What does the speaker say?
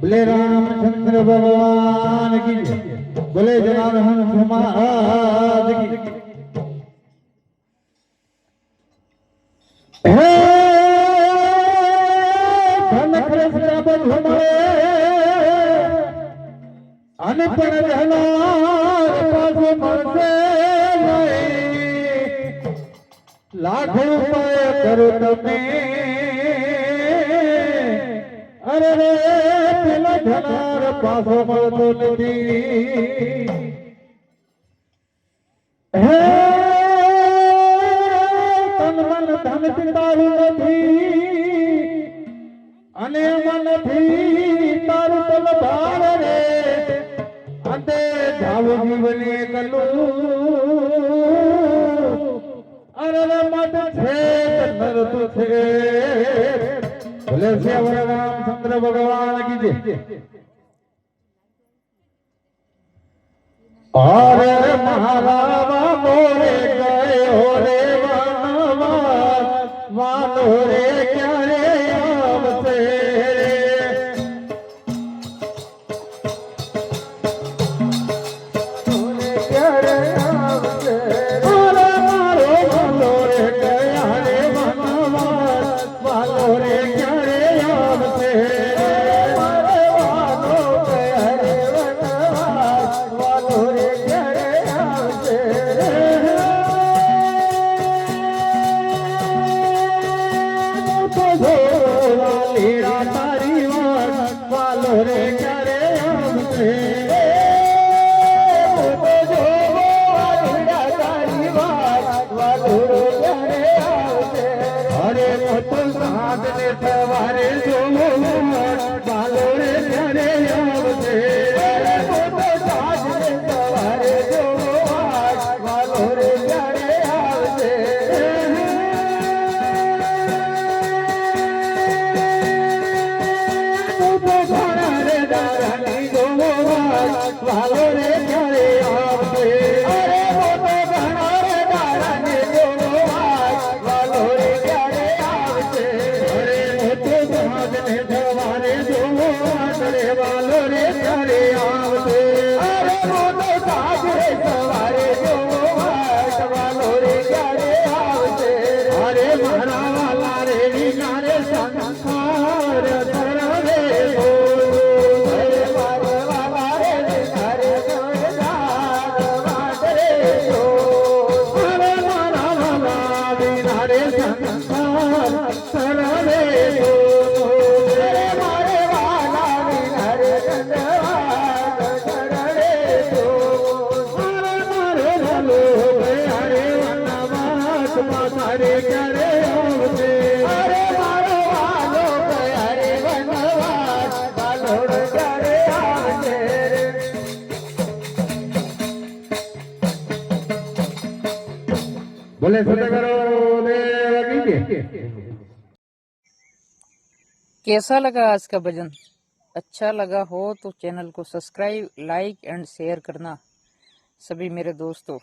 बोले रामचंद्र भगवान की बोले जनार्दन समाज की हे धन कृष्ण बधुमरे अनपण जनार पासो मरसे नहीं लाख रुपये करो तमे अरे रे पेला जनार पासो मळतो નથી હે તન મન ધન તારું નથી અને મનથી તારું તલભાર રે અંતે જાવ જીવને કલું અરે રે મત છે નર તું છે बोले श्री रामचंद्र भगवान की जय। और महारावा मोरे गए हो रे वालो रे क्या रे आवते क्या रे आवते अरे मारो वालो रे गया रे वालो रे सवारे जो बालो रे प्यारे आवते सवारे जो बालो रे प्यारे आवते घोड़ा रे दारानी जो बालो रे प्यारे आवते अरे घोड़ा रे दारानी जो बालो रे प्यारे आवते सवारे जो करे वालो रे प्यारे आवते अरे वो तो साज रे सवारे जो वालो रे प्यारे आवते अरे मारा वाला रे नारे संसार धरा रे हो अरे मारा वाला रे नारे संसार रे हो अरे मारा वाला रे नारे संसार धरा रे हो अरे करे आवते अरे मारो वालो करे वनवास वालो करे आवते बोले सतगुरु देव की जय। कैसा लगा आज का भजन? अच्छा लगा हो तो चैनल को सब्सक्राइब, लाइक एंड शेयर करना सभी मेरे दोस्तों।